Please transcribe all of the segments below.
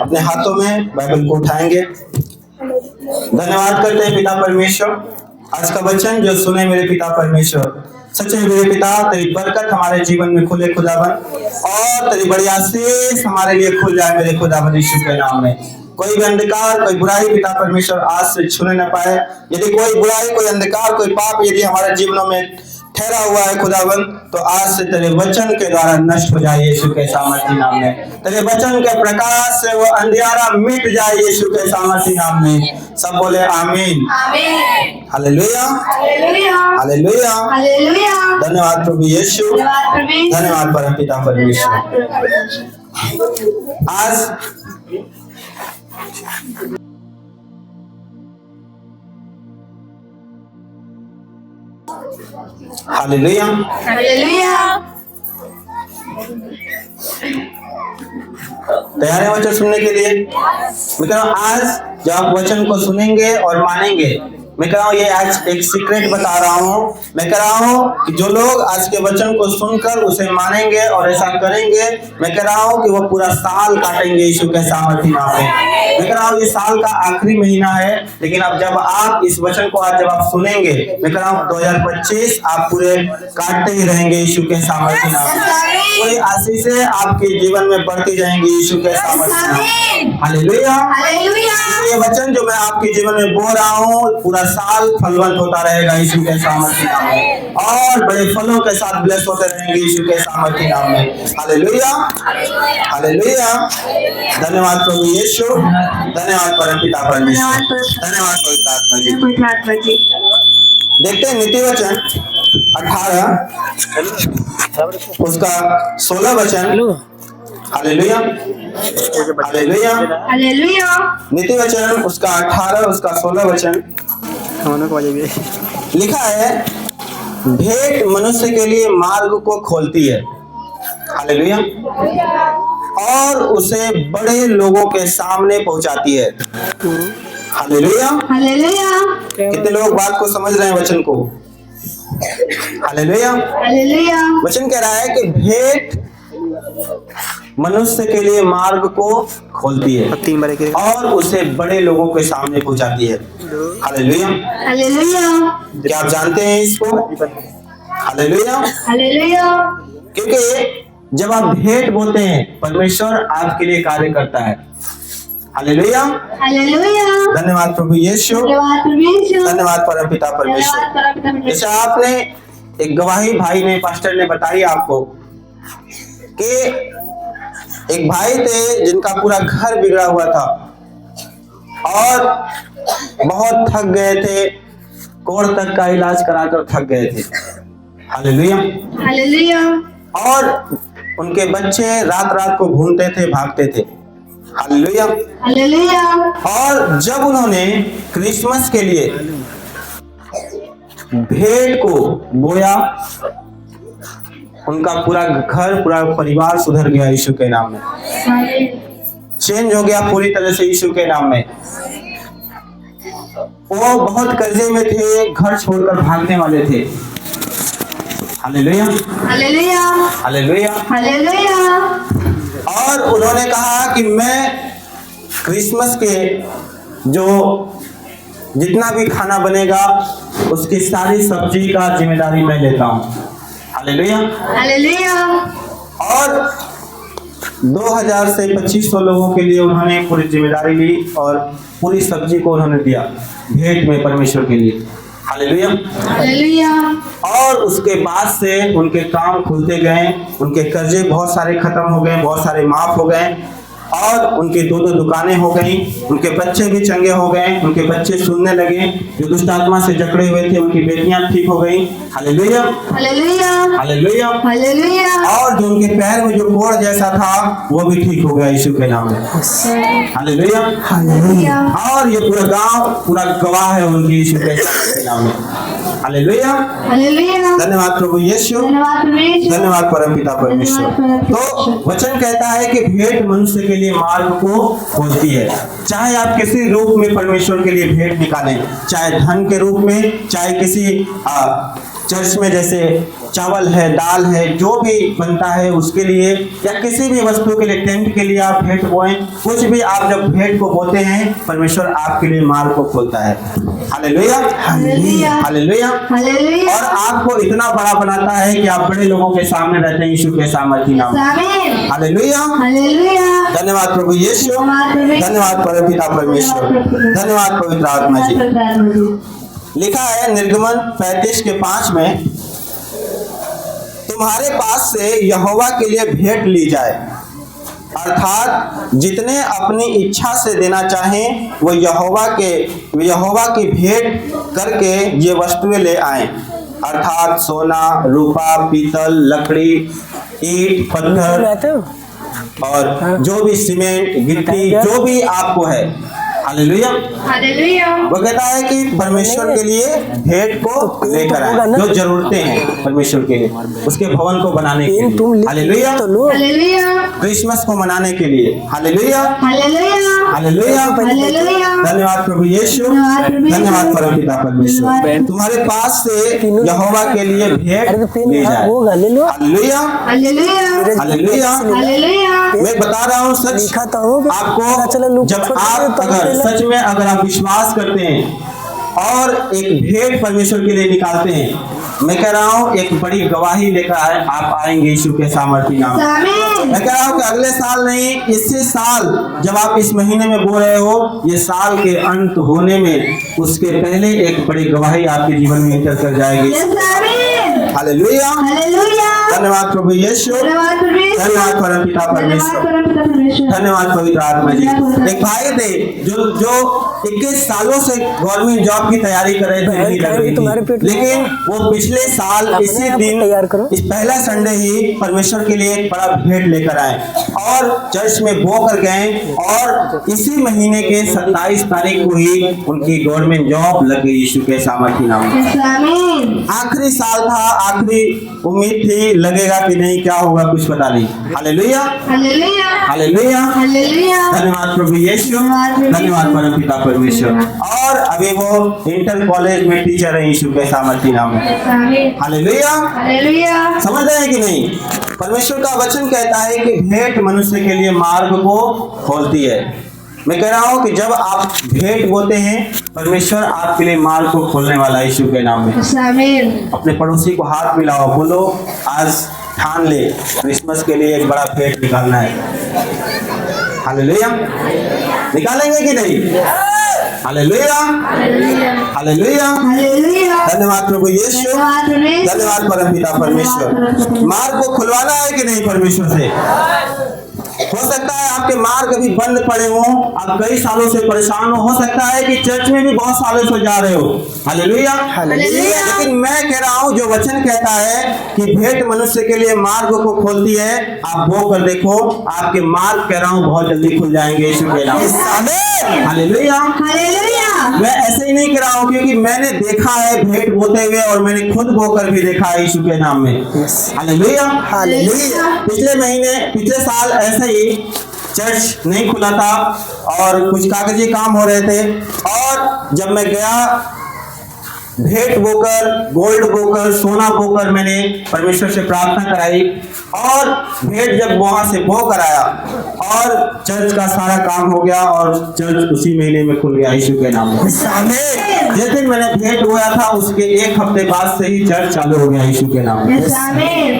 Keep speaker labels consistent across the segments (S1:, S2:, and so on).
S1: अपने हाथों में बाइबल को उठाएंगे। धन्यवाद करते हैं पिता परमेश्वर, आज का वचन जो सुने मेरे पिता परमेश्वर, सच्चे मेरे पिता तेरी बरकत हमारे जीवन में खुले खुदावन, और तेरी बड़ी आशीष हमारे लिए खुल जाए मेरे खुदावन यीशु के नाम में। कोई भी अंधकार, कोई बुराई पिता परमेश्वर आज से छूने न पाए। यदि कोई बुराई, कोई अंधकार, कोई पाप यदि हमारे जीवनों में ठहरा हुआ है खुदावन, तो आज से तेरे वचन के द्वारा नष्ट हो जाए यीशु के सामर्थी नाम में। तेरे वचन के प्रकाश से वो अंधियारा मिट जाए यीशु के सामर्थी नाम में। सब बोले आमीन, हालेलुया, हालेलुया, हालेलुया। धन्यवाद प्रभु यीशु, धन्यवाद परम पिता परमेश्वर। आज हालेलुया,
S2: हालेलुया।
S1: तैयार है वचन सुनने के लिए? मैं कह रहा हूँ आज जब आप वचन को सुनेंगे और मानेंगे, मैं कह रहा हूँ ये आज एक सीक्रेट बता रहा हूँ। मैं कह रहा हूँ कि जो लोग आज के वचन को सुनकर उसे मानेंगे और ऐसा करेंगे, मैं कह रहा हूँ कि वो पूरा साल काटेंगे यीशु के सामर्थी नाम में। मैं कह रहा हूँ ये साल का आखिरी महीना है, लेकिन अब जब आप इस वचन को आज जब आप सुनेंगे, मैं कह रहा हूँ 2025 आप पूरे काटते ही रहेंगे यीशु के सामर्थी नाम में। पूरी आशीषें आपके जीवन में बढ़ती जाएंगी यीशु के सामर्थी नाम में। Hallelujah, hallelujah. ये वचन जो मैं आपके जीवन में बोल रहा हूँ पूरा साल फलवंत होता रहेगा यीशु के सामर्थी नाम में, और बड़े फलों के साथ ब्लेस होते रहेंगे यीशु के सामर्थी नाम में। Hallelujah, hallelujah. धन्यवाद प्रभु यीशु, धन्यवाद परम पिता परमेश्वर, धन्यवाद पवित्र आत्मा जी। देखते हैं नीति वचन 18 उसका 16 वचन। Hallelujah, hallelujah,
S2: hallelujah.
S1: नीति वचन उसका 18 उसका 16 वचन लिखा है, भेंट मनुष्य के लिए मार्ग को खोलती है। हालेलुया। और उसे बड़े लोगों के सामने पहुंचाती है। Hallelujah,
S2: hallelujah.
S1: कितने लोग बात को समझ रहे हैं वचन को? Hallelujah,
S2: hallelujah.
S1: वचन कह रहा है कि भेंट मनुष्य के लिए मार्ग को खोलती है और उसे बड़े लोगों के सामने पहुंचाती है। Hallelujah,
S2: hallelujah.
S1: क्या आप जानते हैं इसको? Hallelujah,
S2: hallelujah.
S1: क्योंकि जब आप भेंट बोलते हैं परमेश्वर आपके लिए कार्य करता है। Hallelujah,
S2: hallelujah.
S1: धन्यवाद प्रभु यीशु,
S2: धन्यवाद परमेश्वर,
S1: धन्यवाद परम पिता परमेश्वर। जैसे आपने एक गवाही भाई ने, पास्टर ने बताई आपको कि एक भाई थे जिनका पूरा घर बिगड़ा हुआ था और बहुत थक गए थे, कोर्ट तक का इलाज कराकर थक गए थे। Hallelujah,
S2: hallelujah.
S1: और उनके बच्चे रात रात को घूमते थे, भागते थे। Hallelujah,
S2: hallelujah.
S1: और जब उन्होंने क्रिसमस के लिए भेंट को बोया, उनका पूरा घर, पूरा परिवार सुधर गया यीशु के नाम में, चेंज हो गया पूरी तरह से यीशु के नाम में। वो बहुत कर्जे में थे, घर छोड़कर भागने वाले थे। Hallelujah,
S2: hallelujah.
S1: Hallelujah,
S2: hallelujah.
S1: और उन्होंने कहा कि मैं क्रिसमस के जो जितना भी खाना बनेगा उसकी सारी सब्जी का जिम्मेदारी मैं लेता हूँ। Hallelujah,
S2: hallelujah.
S1: और 2000 से 2500 लोगों के लिए उन्होंने पूरी जिम्मेदारी ली और पूरी सब्जी को उन्होंने दिया भेंट में परमेश्वर के लिए। Hallelujah,
S2: hallelujah.
S1: और उसके बाद से उनके काम खुलते गए, उनके कर्जे बहुत सारे खत्म हो गए, बहुत सारे माफ हो गए, और उनकी 2-2 दुकानें हो गई, उनके बच्चे भी चंगे हो गए, उनके बच्चे सुनने लगे, जो दुष्ट आत्मा से जकड़े हुए थे उनकी बेटियां ठीक हो गई। Hallelujah,
S2: hallelujah.
S1: Hallelujah,
S2: hallelujah.
S1: और जो उनके पैर में जो कोढ़ जैसा था वो भी ठीक हो गया यीशु के नाम में। Hallelujah,
S2: hallelujah.
S1: और ये पूरा गांव पूरा गवाह है उनकी यीशु के नाम में। Hallelujah,
S2: hallelujah.
S1: धन्यवाद प्रभु यीशु,
S2: धन्यवाद परमेश्वर,
S1: धन्यवाद परम पिता परमेश्वर। तो वचन कहता है कि भेंट मनुष्य के लिए मार्ग को खोलती है। चाहे आप किसी रूप में परमेश्वर के लिए भेंट निकालें, चाहे धन के रूप में, चाहे किसी चर्च में जैसे चावल है, दाल है, जो भी बनता है उसके लिए या किसी भी वस्तु के लिए, टेंट के लिए आप भेंट बोएं, कुछ भी आप जब भेंट को बोते हैं, परमेश्वर आपके लिए मार्ग को खोलता है। Hallelujah,
S2: hallelujah,
S1: hallelujah.
S2: हालेलुया।
S1: और आपको इतना बड़ा बनाता है कि आप बड़े लोगों के सामने रहते हैं यीशु के सामर्थी नाम में।
S2: आमीन।
S1: Hallelujah,
S2: hallelujah.
S1: धन्यवाद प्रभु यीशु, धन्यवाद परमपिता परमेश्वर, धन्यवाद पवित्र आत्मा जी। लिखा है निर्गमन 35 के 5 में, तुम्हारे पास से यहोवा के लिए भेंट ली जाए, अर्थात जितने अपनी इच्छा से देना चाहें वो यहोवा की भेंट करके ये वस्तुएं ले आएं, अर्थात सोना, रूपा, पीतल, लकड़ी, ईंट, पत्थर और जो भी सीमेंट, गिट्टी, जो भी आपको है। Hallelujah,
S2: hallelujah.
S1: वो कहता है कि परमेश्वर के लिए भेंट को लेकर आए, जो जरूरतें हैं परमेश्वर के लिए, उसके भवन को बनाने के लिए। Hallelujah,
S2: hallelujah.
S1: क्रिसमस को मनाने के लिए। Hallelujah,
S2: hallelujah.
S1: Hallelujah,
S2: hallelujah.
S1: धन्यवाद प्रभु यीशु, धन्यवाद परमपिता परमेश्वर। तुम्हारे पास से यहोवा के लिए भेंट ले जाए। Hallelujah,
S2: hallelujah.
S1: हालेलुया।
S2: हालेलुया।
S1: मैं बता रहा हूँ सच आपको, जब आप अगर आप विश्वास करते हैं और एक भेंट परमेश्वर के लिए निकालते हैं, मैं कह रहा हूँ एक बड़ी गवाही लेकर आप आएंगे यीशु के सामर्थी नाम में।
S2: आमीन।
S1: मैं कह रहा हूँ कि अगले साल नहीं, इसी साल जब आप इस महीने में बो रहे हो, ये साल के अंत होने में उसके पहले एक बड़ी गवाही आपके जीवन में इंटर कर जाएगी।
S2: आमीन।
S1: Hallelujah,
S2: hallelujah.
S1: धन्यवाद प्रभु यीशु,
S2: धन्यवाद परमेश्वर,
S1: धन्यवाद परमपिता परमेश्वर, धन्यवाद पवित्र आत्मा जी। एक भाई थे जो 21 सालों से गवर्नमेंट जॉब की तैयारी कर रहे थे, नहीं लग रही थी, लेकिन वो पिछले साल इसी दिन इस पहला संडे ही परमेश्वर के लिए एक बड़ा भेंट लेकर आए और चर्च में बो कर गए और इसी महीने के 27 तारीख को ही उनकी गवर्नमेंट जॉब लग गई यीशु के सामर्थी नाम में।
S2: आमीन।
S1: आखिरी साल था, आखिरी उम्मीद थी, लगेगा कि नहीं, क्या होगा कुछ पता नहीं। Hallelujah,
S2: hallelujah.
S1: Hallelujah,
S2: hallelujah.
S1: धन्यवाद प्रभु यीशु, धन्यवाद परमपिता परमेश्वर। और अभी वो इंटर कॉलेज में टीचर है यीशु के सामर्थी नाम में।
S2: आमीन।
S1: Hallelujah,
S2: hallelujah.
S1: समझ रहे हैं कि नहीं? परमेश्वर का वचन कहता है कि भेंट मनुष्य के लिए मार्ग को खोलती है। मैं कह रहा हूँ कि जब आप भेंट बोते हैं, परमेश्वर आपके लिए मार्ग को खोलने वाला है यीशु के नाम में।
S2: आमीन।
S1: अपने पड़ोसी को हाथ मिलाओ, बोलो आज ठान ले क्रिसमस के लिए एक बड़ा भेंट निकालना है। हालेलुया, निकालेंगे कि नहीं? Hallelujah, hallelujah,
S2: hallelujah.
S1: धन्यवाद प्रभु यीशु, धन्यवाद परमपिता परमेश्वर। मार्ग को खुलवाना है कि नहीं परमेश्वर से? हो सकता है आपके मार्ग अभी बंद पड़े हो, आप कई सालों से परेशान हो सकता है कि चर्च में भी बहुत सालों से जा रहे हो। Hallelujah,
S2: hallelujah.
S1: लेकिन मैं कह रहा हूँ जो वचन कहता है कि भेंट मनुष्य के लिए मार्ग को खोलती है, आप वो कर देखो, आपके मार्ग कह रहा हूँ बहुत जल्दी खुल जाएंगे यीशु के नाम में। Hallelujah,
S2: hallelujah.
S1: मैं ऐसे ही नहीं कह रहा हूँ क्योंकि मैंने देखा है भेंट बोते हुए और मैंने खुद बोकर भी देखा है यीशु के नाम में। Hallelujah, hallelujah. पिछले साल ऐसे ही चर्च नहीं खुला था और कुछ कागजी काम हो रहे थे और जब मैं गया भेंट बोकर, गोल्ड बोकर, सोना बोकर मैंने परमेश्वर से प्रार्थना कराई और भेंट जब वहां से बो कर आया और चर्च का सारा काम हो गया और चर्च उसी महीने में खुल गया यीशु के नाम में। जिस दिन मैंने भेंट हुआ था उसके एक हफ्ते बाद से ही चर्च चालू हो गया यीशु के नाम में।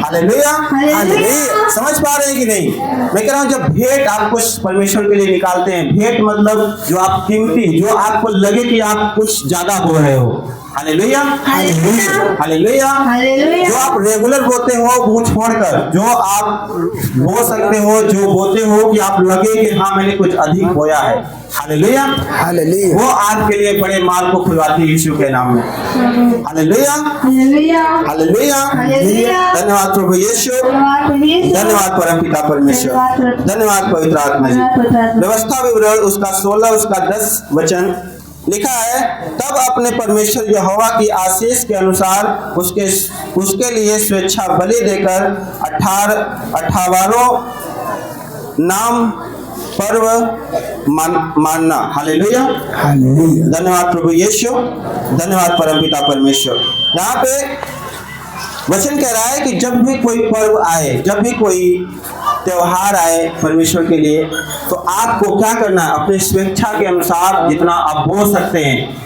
S1: Hallelujah, hallelujah. समझ पा रहे हैं कि नहीं? मैं कह रहा हूँ जब भेंट आप कुछ परमेश्वर के लिए निकालते हैं, भेंट मतलब जो आप कीमती, जो आपको लगे कि आप कुछ ज्यादा हो रहे हो। Hallelujah, hallelujah, hallelujah. जो आप रेगुलर बोते हो वो छोड़कर, जो आप बो सकते हो, जो बोते हो कि आप लगे कि हाँ मैंने कुछ अधिक बोया है। Hallelujah, hallelujah. वो आपके लिए बड़े माल को खुलवाती है यीशु के नाम में। Hallelujah, hallelujah, hallelujah. धन्यवाद प्रभु यीशु, धन्यवाद परमपिता परमेश्वर, धन्यवाद पवित्र आत्मा जी। व्यवस्था विवरण उसका 16 उसका 10 वचन लिखा है, तब अपने परमेश्वर यहोवा की आशीष के अनुसार उसके लिए स्वेच्छा बलि देकर 18 नाम पर्व मानना। Hallelujah, hallelujah. धन्यवाद प्रभु यीशु, धन्यवाद परमपिता परमेश्वर। यहाँ पे वचन कह रहा है कि जब भी कोई पर्व आए, जब भी कोई त्योहार आए परमेश्वर के लिए, तो आपको क्या करना है? अपनी स्वेच्छा के अनुसार जितना आप बोल सकते हैं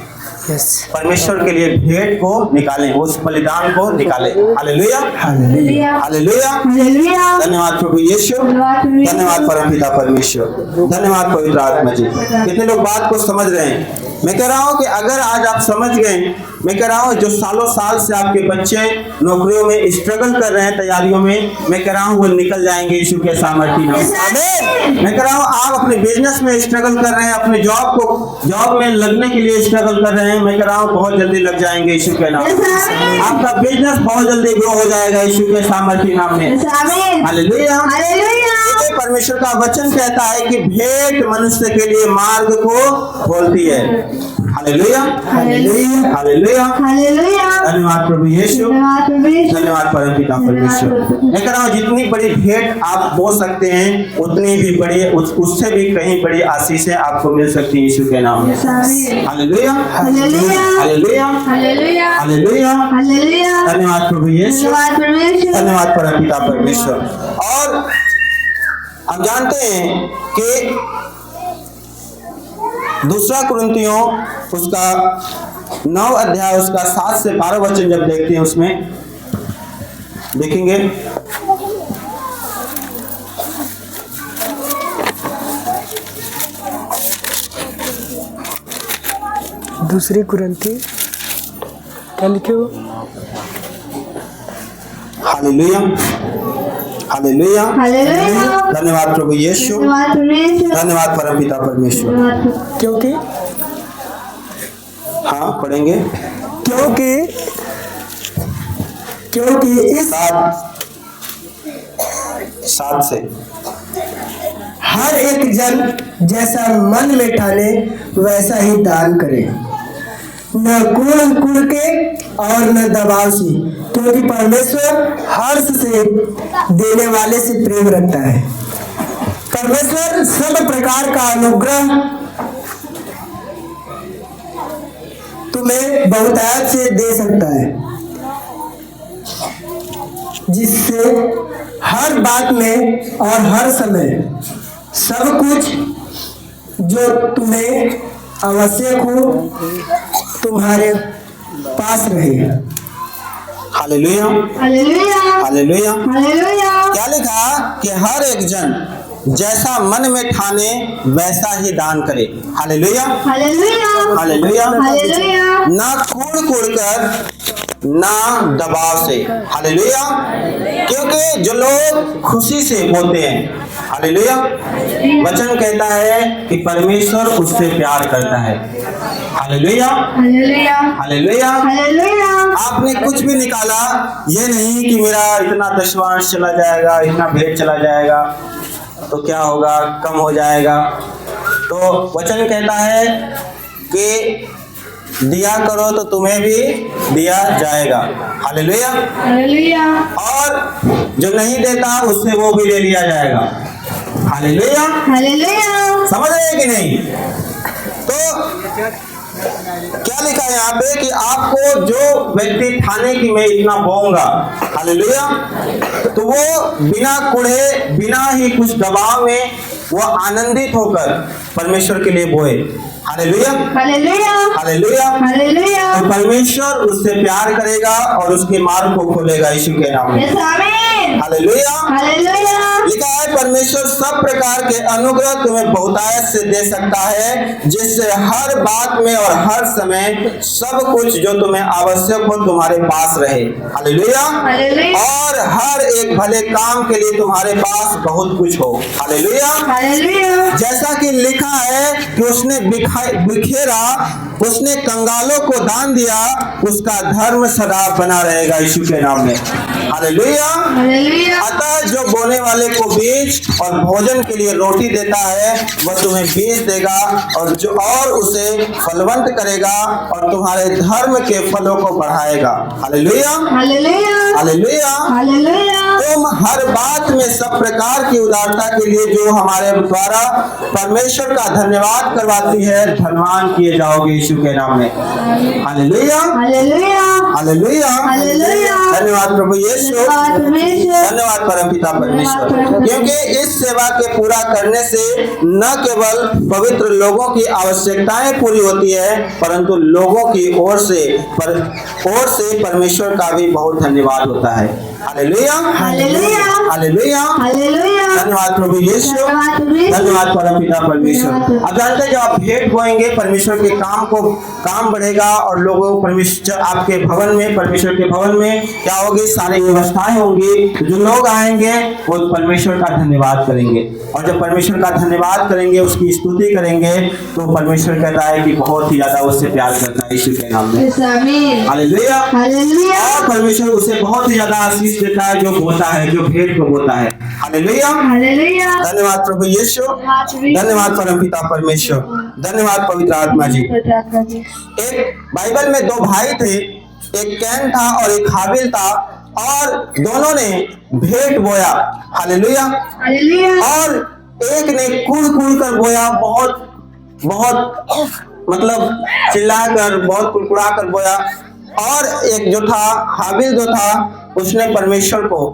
S1: परमेश्वर के लिए भेंट को निकालें, उस बलिदान को निकालें। Hallelujah,
S2: hallelujah,
S1: hallelujah.
S2: हालेलुया।
S1: धन्यवाद प्रभु यीशु, धन्यवाद परमपिता परमेश्वर, धन्यवाद पवित्र आत्मा जी। कितने लोग बात को समझ रहे हैं? मैं कह रहा हूं कि अगर आज आप समझ गए, मैं कह रहा हूं जो सालों साल से आपके बच्चे नौकरियों में स्ट्रगल कर रहे हैं, तैयारियों में, मैं कह रहा हूं वो निकल जाएंगे यीशु के सामर्थ्य नाम से। मैं कह रहा हूं आप अपने बिजनेस में स्ट्रगल कर रहे हैं, अपने जॉब में लगने के लिए स्ट्रगल कर रहे हैं, मैं कह रहा हूं बहुत जल्दी लग जाएंगे यीशु के नाम से। आपका बिजनेस बहुत जल्दी ग्रो हो जाएगा यीशु के सामर्थ्य नाम में। Hallelujah, hallelujah. परमेश्वर का वचन कहता है कि भेंट मनुष्य के लिए मार्ग को खोलती है। Hallelujah, hallelujah, hallelujah,
S2: hallelujah.
S1: धन्यवाद प्रभु यीशु,
S2: धन्यवाद प्रभु यीशु,
S1: धन्यवाद परमपिता परमेश्वर। मैं कह रहा हूं जितनी बड़ी भेंट आप बोल सकते हैं उतनी भी बड़ी, उससे भी कहीं बड़ी आशीषें आपको मिल सकती है यीशु के नाम में। Hallelujah,
S2: hallelujah,
S1: hallelujah,
S2: hallelujah,
S1: hallelujah,
S2: hallelujah.
S1: धन्यवाद प्रभु यीशु,
S2: धन्यवाद प्रभु यीशु,
S1: धन्यवाद परमपिता परमेश्वर। और हम जानते हैं कि दूसरा कुरिन्थियों उसका 9 अध्याय उसका 7 से 12 वचन जब देखते हैं उसमें देखेंगे
S3: दूसरी कुरिन्थी क्या लिखे हो?
S1: Hallelujah, hallelujah,
S2: hallelujah.
S1: धन्यवाद प्रभु यीशु,
S2: धन्यवाद प्रभु यीशु,
S1: धन्यवाद परमपिता परमेश्वर।
S2: धन्यवाद।
S3: क्योंकि
S1: हाँ पढ़ेंगे
S3: क्योंकि इस
S1: 7 से
S3: हर एक जन जैसा मन में ठाने वैसा ही दान करे, न कुड़ के और न दबाव से, क्योंकि परमेश्वर हर्ष से देने वाले से प्रेम रखता है। परमेश्वर सब प्रकार का अनुग्रह तुम्हें बहुतायत से दे सकता है, जिससे हर बात में और हर समय सब कुछ जो तुम्हें आवश्यक हो तुम्हारे पास रहे।
S1: Hallelujah,
S2: hallelujah,
S1: hallelujah.
S2: हालेलुया।
S1: क्या लिखा कि हर एक जन जैसा मन में ठाने वैसा ही दान करे। Hallelujah,
S2: hallelujah,
S1: hallelujah.
S2: हालेलुया।
S1: ना कूड़ कर ना दबाव से। हालेलुया, क्योंकि जो लोग खुशी से बोलते हैं, हालेलुया, वचन कहता है कि परमेश्वर उससे प्यार करता है। Hallelujah,
S2: hallelujah,
S1: hallelujah.
S2: हालेलुया।
S1: आपने कुछ भी निकाला, ये नहीं कि मेरा इतना दशवांश चला जाएगा, इतना भेंट चला जाएगा तो क्या होगा, कम हो जाएगा। तो वचन कहता है कि दिया करो तो तुम्हें भी दिया जाएगा। Hallelujah,
S2: hallelujah.
S1: और जो नहीं देता उससे वो भी ले लिया जाएगा। Hallelujah,
S2: hallelujah.
S1: समझ रहे हैं कि नहीं? तो क्या लिखा है यहाँ पे कि आपको जो व्यक्ति ठाने की मैं इतना बोऊंगा, हालेलुया, तो वो बिना कुढ़े, बिना ही कुछ दबाव में वो आनंदित होकर परमेश्वर के लिए बोए। Hallelujah,
S2: hallelujah,
S1: hallelujah.
S2: हालेलुया।
S1: तो परमेश्वर उससे प्यार करेगा और उसके मार्ग को खोलेगा यीशु के नाम में।
S2: यस, आमीन।
S1: Hallelujah,
S2: hallelujah.
S1: लिखा है परमेश्वर सब प्रकार के अनुग्रह तुम्हें बहुतायत से दे सकता है, जिससे हर बात में और हर समय सब कुछ जो तुम्हें आवश्यक हो तुम्हारे पास रहे। Hallelujah,
S2: hallelujah.
S1: और हर एक भले काम के लिए तुम्हारे पास बहुत कुछ हो। Hallelujah,
S2: hallelujah.
S1: जैसा कि लिखा है कि उसने बिखेरा, उसने कंगालों को दान दिया, उसका धर्म सदा बना रहेगा यीशु के नाम में। हालेलुया।
S2: हालेलुया।
S1: अतः जो बोने वाला वाले को बीज और भोजन के लिए रोटी देता है, वह तुम्हें बीज देगा और उसे फलवंत करेगा और तुम्हारे धर्म के फलों को बढ़ाएगा। Hallelujah,
S2: hallelujah,
S1: hallelujah.
S2: हालेलुया।
S1: तुम हर बात में सब प्रकार की उदारता के लिए जो हमारे द्वारा परमेश्वर का धन्यवाद करवाती है, धनवान किए जाओगे यीशु के नाम में। Hallelujah,
S2: hallelujah,
S1: hallelujah.
S2: हालेलुया।
S1: धन्यवाद प्रभु यीशु,
S2: धन्यवाद परमेश्वर,
S1: धन्यवाद परमपिता परमेश्वर, क्योंकि इस सेवा के पूरा करने से न केवल पवित्र लोगों की आवश्यकताएं पूरी होती है, परंतु लोगों की ओर से परमेश्वर का भी बहुत धन्यवाद होता है। Hallelujah,
S2: hallelujah,
S1: hallelujah,
S2: hallelujah.
S1: धन्यवाद प्रभु यीशु,
S2: धन्यवाद परमेश्वर,
S1: धन्यवाद परमपिता परमेश्वर। अब जानते हैं जब आप भेंट बोएंगे परमेश्वर के काम बढ़ेगा और लोगों परमेश्वर आपके भवन में, परमेश्वर के भवन में क्या होगी, सारी व्यवस्थाएं होंगी। जो लोग आएंगे वो परमेश्वर का धन्यवाद करेंगे और जब परमेश्वर का धन्यवाद करेंगे, उसकी स्तुति करेंगे, तो परमेश्वर कहता है कि बहुत ही ज्यादा उससे प्यार करता है यीशु के नाम में।
S2: आमीन,
S1: हालेलुया,
S2: हालेलुया।
S1: और परमेश्वर उसे बहुत ही ज्यादा आशीष देता है जो बोता है, जो भेंट को बोता है। Hallelujah,
S2: hallelujah.
S1: धन्यवाद प्रभु यीशु, धन्यवाद परमपिता परमेश्वर, धन्यवाद पवित्र आत्मा जी। एक बाइबल में दो भाई थे, एक कैन था और एक हाबिल था, और दोनों ने भेंट बोया। Hallelujah,
S2: hallelujah.
S1: और एक ने कूड़ कर बोया, बहुत मतलब चिल्लाकर, बहुत कुड़कुड़ा कर बोया, और एक जो था हाबिल जो था, उसने परमेश्वर को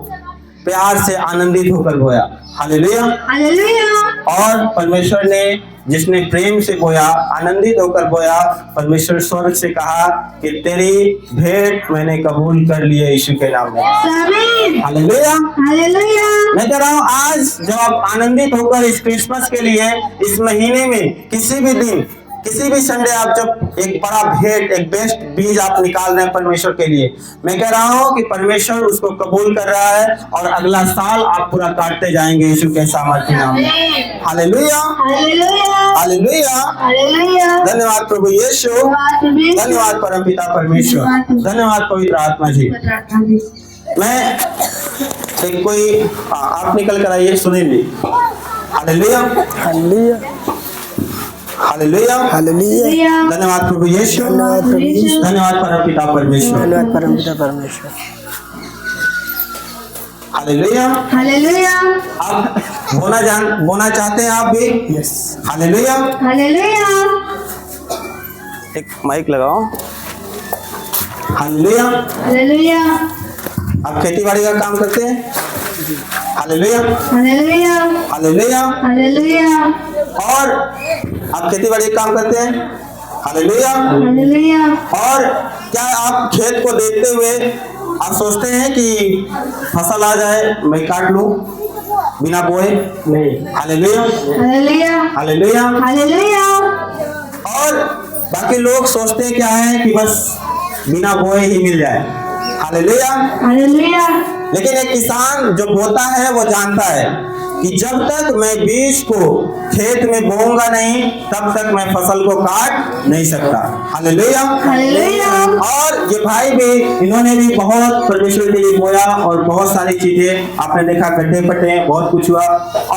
S1: प्यार से आनंदित होकर बोया। Hallelujah,
S2: hallelujah.
S1: और परमेश्वर ने जिसने प्रेम से बोया, आनंदित होकर बोया, परमेश्वर स्वर्ग से कहा कि तेरी भेंट मैंने कबूल कर ली है यीशु के नाम में।
S2: आमीन,
S1: हालेलुया,
S2: हालेलुया।
S1: मैं कह रहा हूँ आज जब आप आनंदित होकर इस क्रिसमस के लिए, इस महीने में किसी भी दिन, किसी भी संडे आप जब एक बड़ा भेंट, एक बेस्ट बीज आप निकाल रहे हैं परमेश्वर के लिए, मैं कह रहा हूँ कि परमेश्वर उसको कबूल कर रहा है और अगला साल आप पूरा काटते जाएंगे यीशु के सामर्थ्य नाम में। Hallelujah,
S2: hallelujah,
S1: hallelujah.
S2: हालेलुया।
S1: धन्यवाद प्रभु यीशु, धन्यवाद परमपिता परमेश्वर, धन्यवाद पवित्र आत्मा जी। मैं एक कोई आप निकल कर आइए, सुनिए। Hallelujah,
S3: hallelujah,
S1: hallelujah,
S3: hallelujah.
S1: धन्यवाद प्रभु यीशु,
S3: धन्यवाद प्रभु यीशु,
S1: धन्यवाद परमपिता परमेश्वर,
S3: धन्यवाद परमपिता परमेश्वर।
S1: हालेलुया।
S2: हालेलुया,
S1: आप बोना चाहते हैं आप भी?
S3: यस।
S1: हालेलुया।
S2: हालेलुया।
S1: एक माइक लगाओ। हालेलुया।
S2: हालेलुया,
S1: आप खेती बाड़ी का काम करते हैं? Hallelujah,
S2: hallelujah,
S1: hallelujah.
S2: हालेलुया,
S1: और आप खेती बाड़ी का काम करते हैं? हालेलुया।
S2: हालेलुया।
S1: और क्या आप खेत को देखते हुए आप सोचते हैं कि फसल आ जाए मैं काट लूं बिना बोए? नहीं। Hallelujah,
S2: hallelujah,
S1: hallelujah.
S2: हालेलुया।
S1: और बाकी लोग सोचते क्या है कि बस बिना बोए ही मिल जाए। हालेलुया।
S2: हालेलुया।
S1: लेकिन एक किसान जो बोता है वो जानता है कि जब तक मैं बीज को खेत में बोऊंगा नहीं, तब तक मैं फसल को काट नहीं सकता। Hallelujah,
S2: hallelujah.
S1: और ये भाई भी, इन्होंने भी बहुत परमेश्वर के लिए बोया और बहुत सारी चीजें आपने देखा, गड्ढे पट्टे बहुत कुछ हुआ,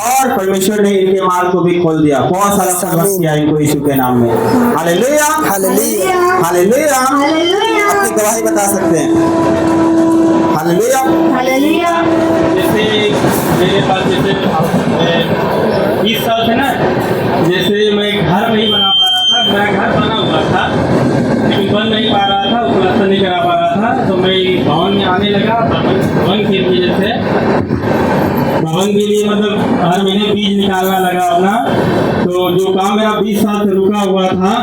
S1: और परमेश्वर ने इनके मार्ग को भी खोल दिया, बहुत सारा सर्वस किया इनको यीशु के नाम में। Hallelujah,
S3: hallelujah,
S1: hallelujah.
S2: हालेलुया।
S1: अपनी गवाही बता सकते हैं। हालेलुया।
S2: हालेलुया।
S4: जैसे मेरे पास जैसे 20 साल थे ना, जैसे मैं घर नहीं बना पा रहा था, मेरा घर बना हुआ था लेकिन बन नहीं पा रहा था, उसको प्लास्टर नहीं करा पा रहा था, तो मैं भवन में आने लगा। भवन के लिए जैसे भवन के लिए मतलब हर महीने बीज निकालना लगा अपना। तो जो काम मेरा 20 साल से रुका हुआ था,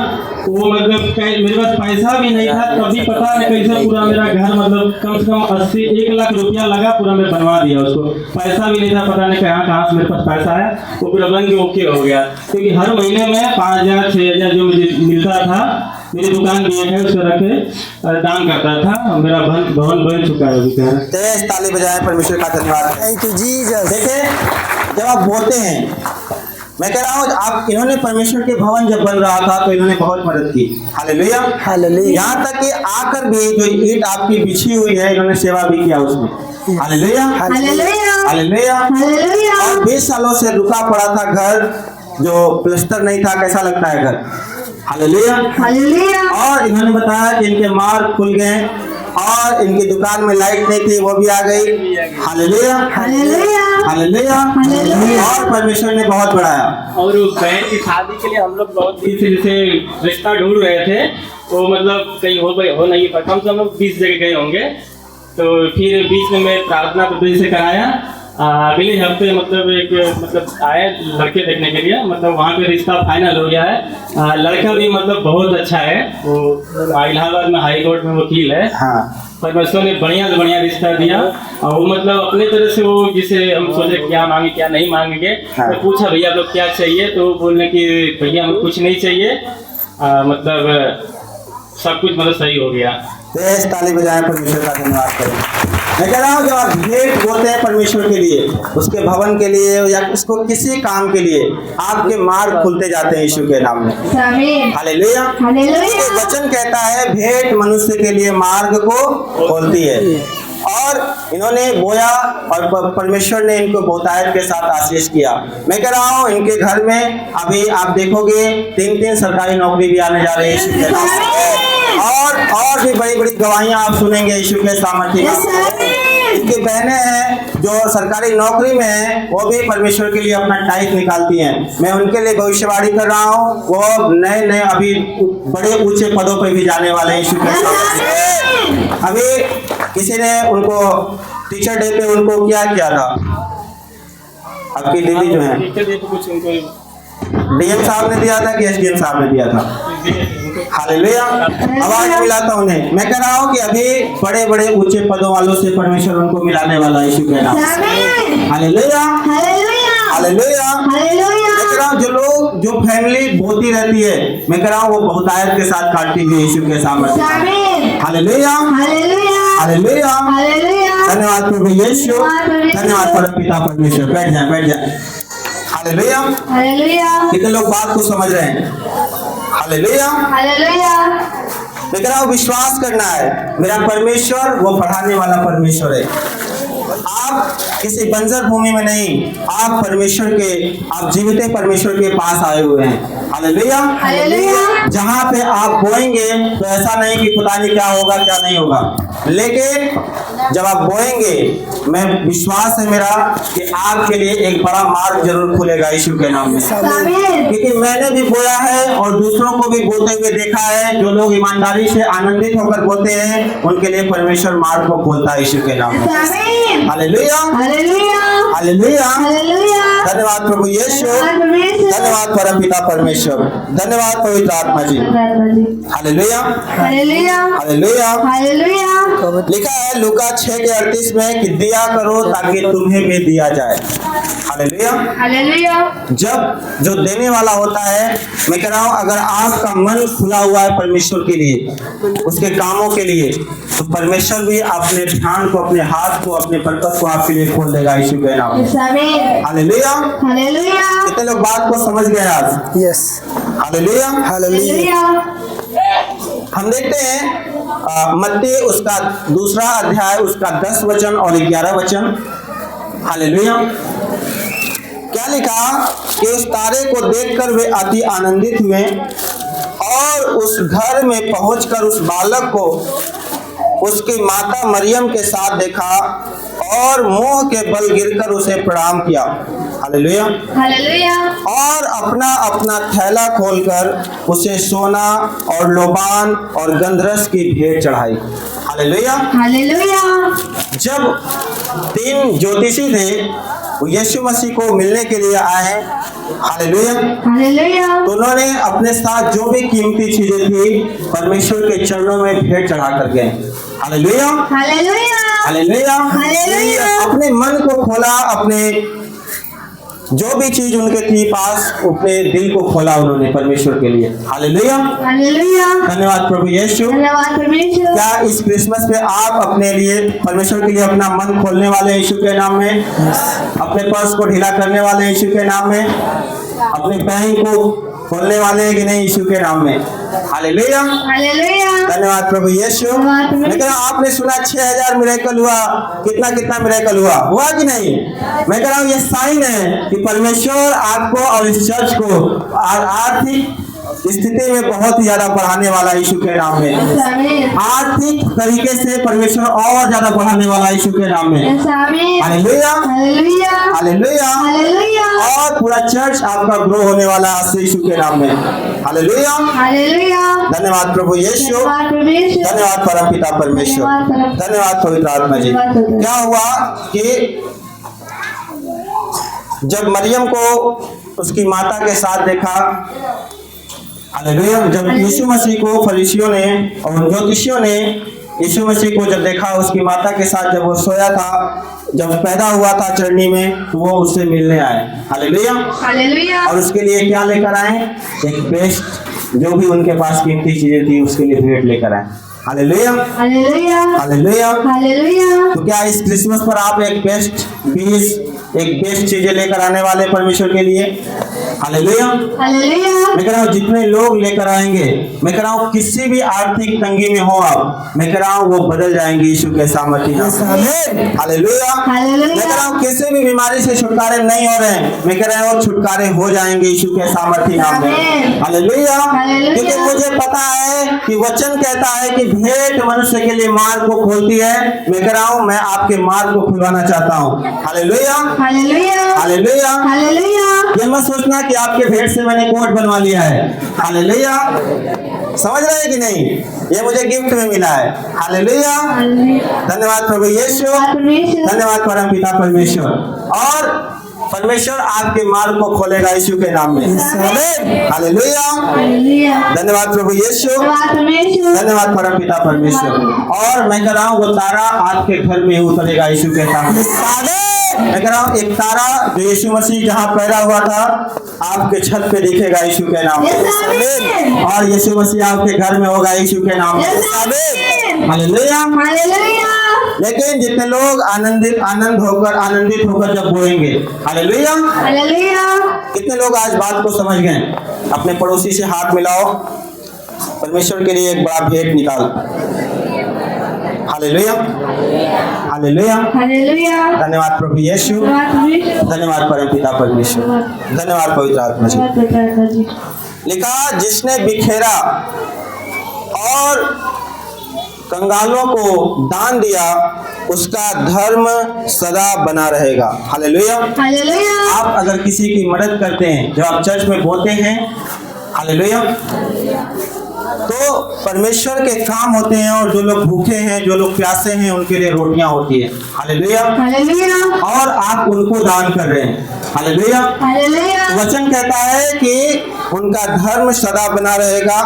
S4: वो मतलब मेरे पास पैसा भी नहीं था, तब भी पता नहीं कैसे पूरा मेरा घर मतलब कम से कम 1 लाख रुपया लगा, पूरा मैं बनवा दिया उसको। पैसा भी नहीं था, पता नहीं कहाँ से मेरे पास पैसा है, वो पूरा बन के ओके हो गया। क्योंकि हर महीने में 5,000 6,000 जो मुझे मिलता था, मेरी दुकान भी है उसको रख के दान करता था। मेरा भवन बन चुका है अभी।
S1: तेज ताली बजाएं, परमेश्वर का धन्यवाद।
S3: Thank you Jesus.
S1: देखिए जब आप बोलते हैं, मैं कह रहा हूँ आप, इन्होंने परमेश्वर के भवन जब बन रहा था तो इन्होंने बहुत मदद की। Hallelujah,
S3: hallelujah.
S1: यहाँ तक कि आकर भी जो ईंट आपकी बिछी हुई है, इन्होंने सेवा भी किया उसमें। Hallelujah
S2: hallelujah
S1: hallelujah.
S2: हालेलुया
S1: और 20 सालों से रुका पड़ा था घर, जो प्लास्टर नहीं था। कैसा लगता है घर? हालेलुया।
S2: हालेलुया
S1: और इन्होंने बताया कि इनके मार्ग खुल गए और इनकी दुकान में लाइट नहीं थी, वो भी आ गई। Hallelujah
S2: hallelujah
S1: hallelujah.
S2: हालेलुया।
S1: और परमेश्वर ने बहुत बढ़ाया।
S4: और उस बहन की शादी के लिए हम लोग बहुत दिन से जैसे रिश्ता ढूंढ रहे थे, तो मतलब कहीं हो नहीं पाया। कम से कम लोग 20 जगह गए होंगे। तो फिर बीच में मैं प्रार्थना प्रभु से कराया। अगले हफ्ते मतलब आए लड़के देखने के लिए, मतलब वहाँ पे रिश्ता फाइनल हो गया है। लड़का भी मतलब बहुत अच्छा है, वो इलाहाबाद में हाई कोर्ट में वकील है।
S1: हाँ
S4: परमेश्वर ने बढ़िया से बढ़िया रिश्ता दिया। और वो मतलब अपने तरह से वो जिसे हम सोचे क्या मांगे क्या नहीं मांगेंगे।
S1: हाँ।
S4: मैं पूछा भैया आप लोग क्या चाहिए, तो वो बोलने कि भैया हमें कुछ नहीं चाहिए, मतलब सब कुछ मतलब सही हो गया।
S1: तेज ताली बजाएं, परमेश्वर का धन्यवाद करें। मैं कह रहा हूँ जब आप भेंट बोते हैं परमेश्वर के लिए, उसके भवन के लिए या उसको किसी काम के लिए, आपके मार्ग खुलते जाते हैं यीशु के नाम में।
S2: आमीन
S1: हालेलुया।
S2: हालेलुया।
S1: ये वचन कहता है भेंट मनुष्य के लिए मार्ग को खोलती है। और इन्होंने बोया और परमेश्वर ने इनको बहुतायत के साथ आशीष किया। मैं कह रहा हूँ इनके घर में अभी आप देखोगे 3-3 सरकारी नौकरी भी आने जा रही है यीशु के नाम से। और भी बड़ी बड़ी गवाहियां आप सुनेंगे यीशु के सामर्थ्य नाम से। इनकी बहनें हैं जो सरकारी नौकरी में हैं, वो भी परमेश्वर के लिए अपना टाइट निकालती हैं। मैं उनके लिए भविष्यवाणी कर रहा हूँ, वो नए नए अभी बड़े ऊंचे पदों पर भी जाने वाले हैं यीशु के सामर्थ्य। अभी किसी ने उनको टीचर डे पे उनको क्या किया था, आपकी दीदी जो है
S4: टीचर डे पे कुछ उनको
S1: डीएम साहब ने दिया था कि एसडीएम साहब ने दिया था? हालेलुया। अवार्ड मिला था उन्हें। मैं कह रहा हूँ कि अभी बड़े बड़े ऊंचे पदों वालों से परमेश्वर उनको मिलाने वाला है यीशु के नाम से।
S2: आमीन
S1: हालेलुया
S2: हालेलुया
S1: हालेलुया।
S2: हालेलुया
S1: मैं कह रहा हूँ जो फैमिली बोती रहती है, मैं कह रहा हूँ वो बहुतायत के साथ काटती हुई यीशु के सामने।
S2: आमीन
S1: हालेलुया
S2: हालेलुया
S1: हालेलुया।
S2: हालेलुया
S1: धन्यवाद प्रभु यीशु, धन्यवाद परम पिता परमेश्वर। बैठ जाए बैठ जाए। हालेलुया।
S2: हालेलुया
S1: कितने लोग बात को समझ रहे हैं? हालेलुया।
S2: हालेलुया
S1: मैं कह रहा हूँ विश्वास करना है, मेरा परमेश्वर वो पढ़ाने वाला परमेश्वर है। आप किसी बंजर भूमि में नहीं, आप परमेश्वर के, आप जीवित परमेश्वर के पास आए हुए हैं। हालेलुया
S2: हालेलुया
S1: जहाँ पे आप बोएंगे तो ऐसा नहीं कि पता नहीं क्या होगा क्या नहीं होगा, लेकिन जब आप बोएंगे, मैं विश्वास है मेरा कि आपके लिए एक बड़ा मार्ग जरूर खुलेगा यीशु के नाम में।
S2: आमीन
S1: क्योंकि मैंने भी बोया है और दूसरों को भी बोते हुए देखा है। जो लोग ईमानदारी से आनंदित होकर बोते हैं, उनके लिए परमेश्वर मार्ग को खोलता है यीशु के नाम में।
S2: आमीन
S1: हालेलुया
S2: हालेलुया
S1: हालेलुया।
S2: हालेलुया
S1: धन्यवाद प्रभु यीशु, धन्यवाद परम पिता परमेश्वर, धन्यवाद पवित्र आत्मा ji. Hallelujah
S2: hallelujah
S1: hallelujah.
S2: Hallelujah
S1: लिखा है लूका 6:38 में कि दिया करो ताकि तुम्हें भी दिया जाए। हालेलुया।
S2: हालेलुया
S1: जब जो देने वाला होता है, मैं कह रहा हूँ अगर आपका मन खुला हुआ है परमेश्वर के लिए, उसके कामों के लिए, तो परमेश्वर भी अपने ध्यान को, अपने हाथ को, अपने बरकत को आपके लिए खोल देगा यीशु के नाम में।
S2: आमीन
S1: हालेलुया।
S2: हालेलुया
S1: कितने लोग बात को समझ गए आज?
S3: Yes
S1: hallelujah.
S3: हालेलुया।
S1: हम देखते हैं मत्ती उसका 2 अध्याय उसका 10 वचन और 11 वचन। हालेलुया। क्या लिखा कि उस तारे को देखकर वे अति आनंदित हुए और उस घर में पहुंचकर उस बालक को उसकी माता मरियम के साथ देखा और मुंह के बल गिरकर उसे प्रणाम किया। हालेलुया।
S2: हालेलुया
S1: और अपना अपना थैला खोलकर उसे सोना और लोबान और गंधरस की भेंट चढ़ाई। हालेलुया।
S2: हालेलुया
S1: जब 3 ज्योतिषी थे वो यीशु मसीह को मिलने के लिए आए, हालेलुया,
S2: हालेलुया
S1: तो उन्होंने अपने साथ जो भी कीमती चीजें थी परमेश्वर के चरणों में भेंट चढ़ा कर गए। Hallelujah
S2: hallelujah
S1: hallelujah.
S2: हालेलुया।
S1: अपने मन को खोला, अपने जो भी चीज उनके थी पास, अपने दिल को खोला उन्होंने परमेश्वर के लिए। हालेलुया।
S2: हालेलुया
S1: धन्यवाद प्रभु यीशु।
S2: धन्यवाद परमेश्वर।
S1: क्या इस क्रिसमस पे आप अपने लिए परमेश्वर के लिए अपना मन खोलने वाले यीशु के नाम में, अपने पर्स को ढीला करने वाले यीशु के नाम में, अपने बैंक को खोलने वाले हैं कि नहीं यीशु के नाम में? हालेलुया।
S2: हालेलुया।
S1: धन्यवाद प्रभु यीशु। मैं कह रहा हूं आपने सुना 6000 मिरेकल हुआ, कितना मिरेकल हुआ कि नहीं? मैं कह रहा हूं ये साइन है कि परमेश्वर आपको और इस चर्च को आर्थिक स्थिति में बहुत ही ज्यादा बढ़ाने वाला यीशु के नाम में।
S2: आमीन।
S1: आर्थिक तरीके से परमेश्वर और ज्यादा बढ़ाने वाला यीशु के नाम में।
S2: आमीन।
S1: हालेलुया।
S2: हालेलुया।
S1: हालेलुया।
S2: हालेलुया।
S1: और पूरा चर्च आपका ग्रो होने वाला है आज से यीशु के नाम में। हालेलुया।
S2: हालेलुया।
S1: धन्यवाद प्रभु यीशु।
S2: धन्यवाद परमेश्वर।
S1: धन्यवाद परम पिता परमेश्वर। धन्यवाद पवित्र आत्मा जी। क्या हुआ कि जब मरियम को उसकी माता के साथ देखा, हालेलुया, जब यीशु मसीह को फरीसियों ने और ज्योतिषियों ने यीशु मसीह को जब देखा उसकी माता के साथ, जब वो सोया था, जब पैदा हुआ था चरनी में, तो वो उससे मिलने आए। हालेलुया।
S2: हालेलुया।
S1: और उसके लिए क्या लेकर आए? एक पेस्ट, जो भी उनके पास कीमती चीजें थी उसके लिए भेंट लेकर आए। हालेलुया।
S2: हालेलुया।
S1: हालेलुया।
S2: हालेलुया।
S1: तो क्या इस क्रिसमस पर आप एक बेस्ट चीजें लेकर आने वाले परमेश्वर के लिए? हालेलुया।
S2: हालेलुया।
S1: मैं कह रहा हूँ जितने लोग लेकर आएंगे, मैं कह रहा हूँ किसी भी आर्थिक तंगी में हो आप, मैं कह रहा हूँ वो बदल जाएंगे यीशु के सामर्थ्य नाम में। हालेलुया।
S2: हालेलुया।
S1: मैं कह रहा हूँ किसी भी बीमारी से छुटकारे नहीं हो रहे हैं, मैं कह रहा हूँ छुटकारे हो जाएंगे यीशु के सामर्थ्य नाम में। हालेलुया।
S2: हालेलुया।
S1: क्योंकि मुझे पता है कि वचन कहता है कि भेंट मनुष्य के लिए मार्ग को खोलती है। मैं कह रहा हूँ मैं आपके मार्ग को खुलवाना चाहता हूँ। हालेलुया।
S2: हालेलुया।
S1: हालेलुया।
S2: हालेलुया।
S1: ये मत सोचना कि आपके भेंट से मैंने कोट बनवा लिया है। हालेलुया। समझ रहे हैं कि नहीं? ये मुझे गिफ्ट में मिला है। हालेलुया। धन्यवाद प्रभु यीशु। धन्यवाद परम पिता परमेश्वर। और परमेश्वर आपके मार्ग को खोलेगा यीशु के नाम में। हालेलुया।
S2: हालेलुया।
S1: धन्यवाद प्रभु यीशु। धन्यवाद परम पिता परमेश्वर। और मैं कह रहा हूँ वो तारा आपके घर में उतरेगा यीशु के नाम में। मैं कह रहा हूँ एक तारा जो यीशु मसीह जहाँ पैदा हुआ था आपके छत पे दिखेगा यीशु के नाम में। और यीशु मसीह आपके घर में होगा यीशु के नाम में। हालेलुया। लेकिन जितने लोग आनंदित होकर जब बोएंगे, हालेलुया।
S2: हालेलुया।
S1: कितने लोग आज बात को समझ गए? अपने पड़ोसी से हाथ मिलाओ, परमेश्वर के लिए एक बड़ा भेंट निकाल। हालेलुया। हालेलुया।
S2: हालेलुया।
S1: धन्यवाद प्रभु यीशु। धन्यवाद परम पिता परमेश्वर। धन्यवाद पवित्र आत्मा जी। लिखा जिसने बिखेरा और कंगालों को दान दिया उसका धर्म सदा बना रहेगा। हालेलुया।
S2: हालेलुया।
S1: आप अगर किसी की मदद करते हैं, जब आप चर्च में बोलते हैं, हालेलुया, तो परमेश्वर के काम होते हैं। और जो लोग भूखे हैं, जो लोग प्यासे हैं, उनके लिए रोटियां होती है। हालेलुया।
S2: हालेलुया।
S1: और आप उनको दान कर रहे हैं। हालेलुया।
S2: हालेलुया।
S1: वचन कहता है कि उनका धर्म सदा बना रहेगा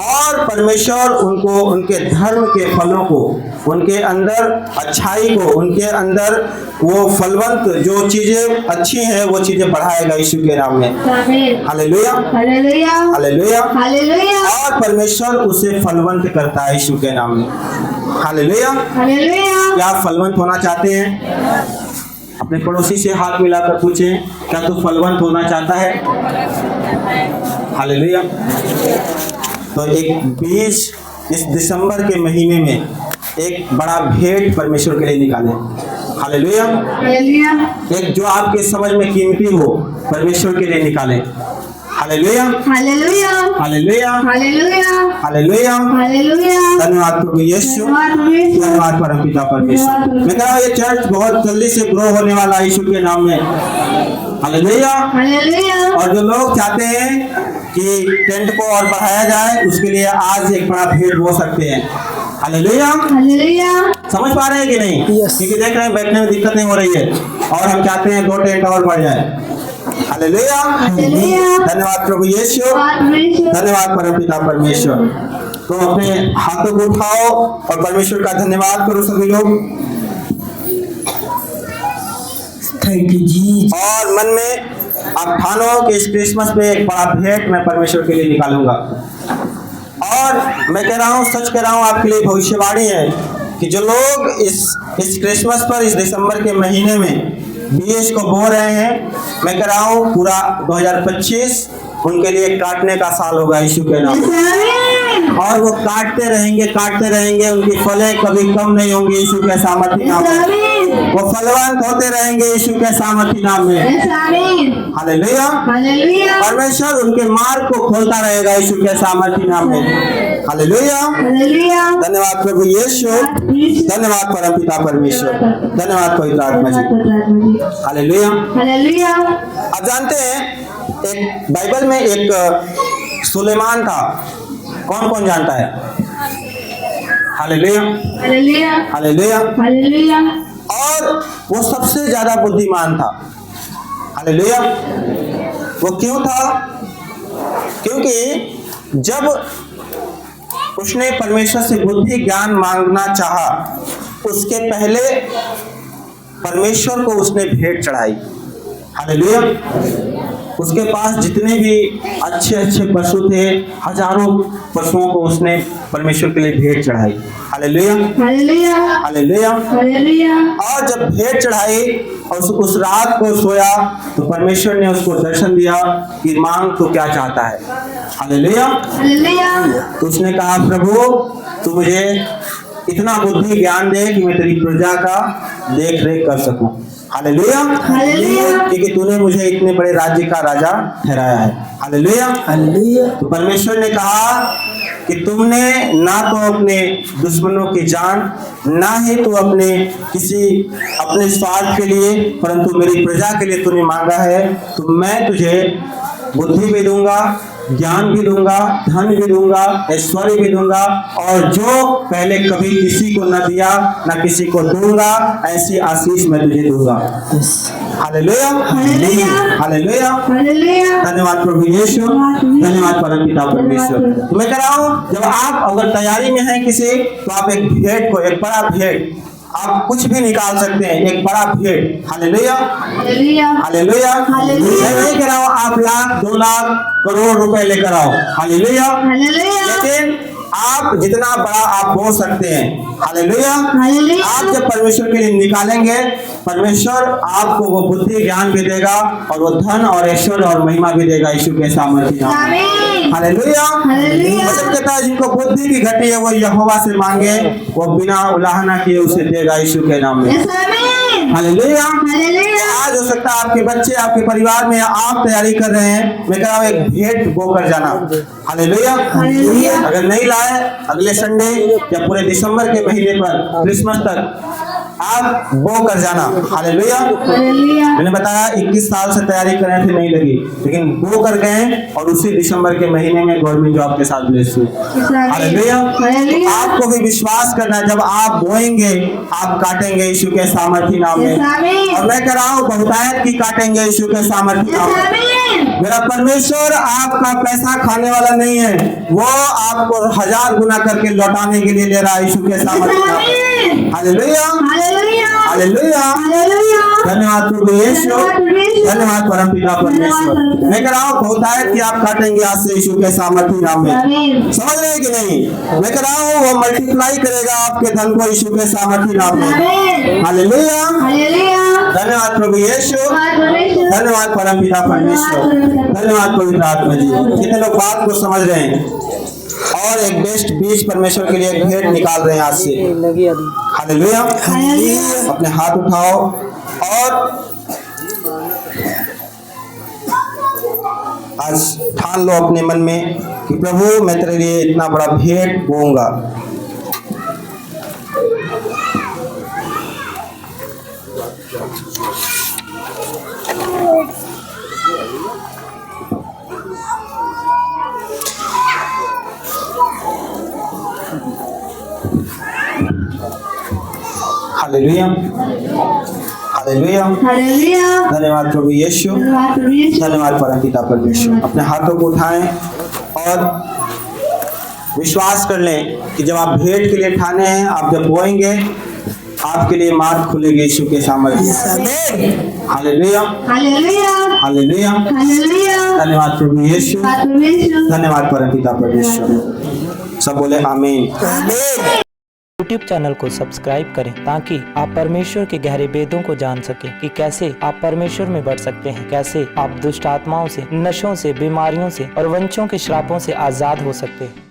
S1: और परमेश्वर उनको उनके धर्म के फलों को, उनके अंदर अच्छाई को, उनके अंदर वो फलवंत जो चीजें अच्छी हैं वो चीजें बढ़ाएगा यीशु के नाम में। हालेलुया।
S2: हालेलुया।
S1: हालेलुया।
S2: हालेलुया।
S1: और परमेश्वर उसे फलवंत करता है यीशु के नाम में। हालेलुया।
S2: हालेलुया।
S1: क्या आप फलवंत होना चाहते हैं? अपने पड़ोसी से हाथ मिलाकर पूछें, क्या तू फलवंत होना चाहता है? हालेलुया। तो एक बीज इस दिसंबर के महीने में एक बड़ा भेंट परमेश्वर के लिए निकालें। हालेलुया।
S2: हालेलुया।
S1: एक जो आपके समझ में कीमती हो परमेश्वर के लिए निकालें। Hallelujah.
S2: Hallelujah.
S1: Hallelujah.
S2: Hallelujah.
S1: Hallelujah.
S2: Hallelujah.
S1: धन्यवाद प्रभु यीशु। धन्यवाद परम पिता परमेश्वर। मैं कह रहा हूँ ये चर्च बहुत जल्दी से ग्रो होने वाला है यीशु के नाम में। हालेलुया।
S2: हालेलुया।
S1: और जो लोग चाहते हैं कि टेंट को और बढ़ाया जाए, उसके लिए आज एक बड़ा भेंट हो सकते हैं। हालेलुया।
S2: हालेलुया।
S1: समझ पा रहे हैं कि नहीं?
S3: Yes.
S1: क्योंकि देख रहे हैं बैठने में दिक्कत नहीं हो रही है और हम चाहते हैं 2 टेंट और बढ़ जाए। हालेलुया।
S2: हालेलुया।
S1: धन्यवाद प्रभु यीशु। धन्यवाद परम पिता परमेश्वर। तो अपने हाथों को उठाओ और परमेश्वर का धन्यवाद करो सभी लोग।
S3: थैंक यू जी।
S1: और मन में आप ठानो कि इस क्रिसमस पे एक बड़ा भेंट मैं परमेश्वर के लिए निकालूंगा। और मैं कह रहा हूँ, सच कह रहा हूँ, आपके लिए भविष्यवाणी है कि जो लोग इस क्रिसमस पर, इस दिसंबर के महीने में बीज को बो रहे हैं, मैं कह रहा हूँ पूरा 2025 उनके लिए काटने का साल होगा यीशु के नाम में।
S2: आमीन।
S1: और वो काटते रहेंगे, उनकी फलें कभी कम नहीं होंगी यीशु के सामर्थी नाम में।
S2: आमीन।
S1: वो फलवंत होते रहेंगे यीशु के सामर्थी नाम में।
S2: आमीन।
S1: हालेलुया।
S2: हालेलुया।
S1: परमेश्वर उनके मार्ग को खोलता रहेगा यीशु के सामर्थी नाम में। हालेलुया।
S2: हालेलुया।
S1: धन्यवाद प्रभु यीशु, धन्यवाद परमपिता परमेश्वर, धन्यवाद पवित्र आत्मा जी। हालेलुया।
S2: हालेलुया।
S1: आप जानते हैं एक बाइबल में एक सुलेमान था। कौन कौन जानता है? हालेलुया।
S2: हालेलुया।
S1: हालेलुया।
S2: हालेलुया।
S1: और वो सबसे ज्यादा बुद्धिमान था। हालेलुया। वो क्यों था? क्योंकि जब उसने परमेश्वर से बुद्धि ज्ञान मांगना चाहा, उसके पहले परमेश्वर को उसने भेंट चढ़ाई। हालेलुया। उसके पास जितने भी अच्छे अच्छे पशु थे, हजारों पशुओं को उसने परमेश्वर के लिए भेंट चढ़ाई। हालेलुया।
S2: हालेलुया।
S1: हालेलुया।
S2: हालेलुया।
S1: और जब भेंट चढ़ाई और उस रात को सोया तो परमेश्वर ने उसको दर्शन दिया कि मांग तो क्या चाहता है। हालेलुया।
S2: हालेलुया।
S1: तो उसने कहा, प्रभु तू मुझे इतना बुद्धि ज्ञान दे कि मैं तेरी प्रजा का देख रेख कर सकूं। हालेलुया।
S2: हालेलुया।
S1: क्योंकि तूने मुझे इतने बड़े राज्य का राजा ठहराया है। हालेलुया।
S3: हालेलुया।
S1: तो परमेश्वर ने कहा कि तुमने ना तो अपने दुश्मनों की जान, ना ही तो अपने स्वार्थ के लिए, परंतु मेरी प्रजा के लिए तूने मांगा है, तो मैं तुझे बुद्धि भी दूंगा, ज्ञान भी दूंगा, धन भी दूंगा, ऐश्वर्य भी दूंगा, और जो पहले कभी किसी को न दिया न किसी को दूंगा, ऐसी आशीष मैं तुझे दूंगा। हालेलुया।
S2: हालेलुया।
S1: हालेलुया।
S2: हालेलुया।
S1: धन्यवाद प्रभु यीशु, धन्यवाद परमपिता परमेश्वर। तो मैं कह रहा हूँ, जब आप अगर तैयारी में हैं किसी, तो आप एक भेंट को, एक बड़ा भेंट, आप कुछ भी निकाल सकते हैं, एक बड़ा भेंट। हालेलुया।
S2: हालेलुया।
S1: हालेलुया।
S2: हालेलुया।
S1: मैं नहीं कह रहा हूँ आप लाख 2 लाख करोड़ रुपए लेकर आओ। हालेलुया।
S2: हालेलुया।
S1: लेकिन आप जितना बड़ा आप बोल सकते हैं। हालेलुया।
S2: हालेलुया।
S1: आप जब परमेश्वर के लिए निकालेंगे, परमेश्वर आपको वो बुद्धि ज्ञान भी देगा और वो धन और ऐश्वर्य और महिमा भी देगा यीशु के सामर्थ्य नाम में।
S2: आमीन।
S1: हालेलुया।
S2: हालेलुया।
S1: वचन कहता है जिनको बुद्धि की घटी है वो यहोवा से मांगे, वो बिना उलाहना किए उसे देगा यीशु के नाम में।
S2: आमीन।
S1: हालेलुया।
S2: हालेलुया।
S1: आज हो सकता है आपके बच्चे आपके परिवार में, आप तैयारी कर रहे हैं, मैं कह रहा हूँ एक भेंट बोकर जाना। हालेलुया।
S2: हालेलुया।
S1: अगर नहीं लाए, अगले संडे या पूरे दिसंबर के महीने पर क्रिसमस तक आप बो कर जाना। हालेलुया।
S2: हालेलुया।
S1: मैंने बताया 21 साल से तैयारी कर रहे थे, नहीं लगी, लेकिन बो कर गए और उसी दिसंबर के महीने में गवर्नमेंट जॉब के साथ ब्लेस हुए। हालेलुया।
S2: हालेलुया।
S1: आपको भी विश्वास करना है, जब आप बोएंगे आप काटेंगे यीशु के सामर्थी नाम में।
S2: आमीन।
S1: और मैं कह रहा हूँ बहुतायत की काटेंगे यीशु के सामर्थी नाम में।
S2: आमीन।
S1: मेरा परमेश्वर आपका पैसा खाने वाला नहीं है, वो आपको 1000 गुना करके लौटाने के लिए ले रहा है यीशु के सामर्थी नाम में। हालेलुया।
S2: हालेलुया।
S1: हालेलुया।
S2: हालेलुया।
S1: धन्यवाद प्रभु यीशु, धन्यवाद परमपिता परमेश्वर। मैं कह रहा हूँ बहुतायत की आप काटेंगे आज से यीशु के सामर्थी नाम में।
S2: आमीन।
S1: समझ रहे हैं कि नहीं? मैं कह रहा हूँ वो मल्टीप्लाई करेगा आपके धन को यीशु के सामर्थी नाम में।
S2: आमीन।
S1: हालेलुया।
S2: हालेलुया।
S1: धन्यवाद प्रभु यीशु,
S2: परमेश्वर।
S1: धन्यवाद परमपिता परमेश्वर, धन्यवाद पवित्र आत्मा जी। कितने लोग बात को समझ रहे हैं और एक बेस्ट बीज परमेश्वर के लिए भेंट निकाल रहे हैं आज से। हालेलुया।
S2: हालेलुया।
S1: अपने हाथ उठाओ और आज ठान लो अपने मन में कि प्रभु मैं तेरे लिए इतना बड़ा भेंट बोऊंगा। हालेलुया। हालेलुया।
S2: हालेलुया।
S1: धन्यवाद प्रभु यीशु,
S2: धन्यवाद परमेश्वर।
S1: धन्यवाद परमपिता परमेश्वर। अपने हाथों को उठाएं और विश्वास कर लें कि जब आप भेंट के लिए ठाने हैं, आप जब बोएंगे आपके लिए मार्ग खुलेगी यीशु के सामर्थ्य। हालेलुया।
S2: हालेलुया।
S1: हालेलुया।
S2: हालेलुया।
S1: धन्यवाद प्रभु यीशु,
S2: धन्यवाद परमेश्वर।
S1: धन्यवाद परमपिता परमेश्वर। सब बोले आमीन।
S5: YouTube चैनल को सब्सक्राइब करें ताकि आप परमेश्वर के गहरे वेदों को जान सकें कि कैसे आप परमेश्वर में बढ़ सकते हैं, कैसे आप दुष्ट आत्माओं से, नशों से, बीमारियों से और वंशों के श्रापों से आजाद हो सकते हैं।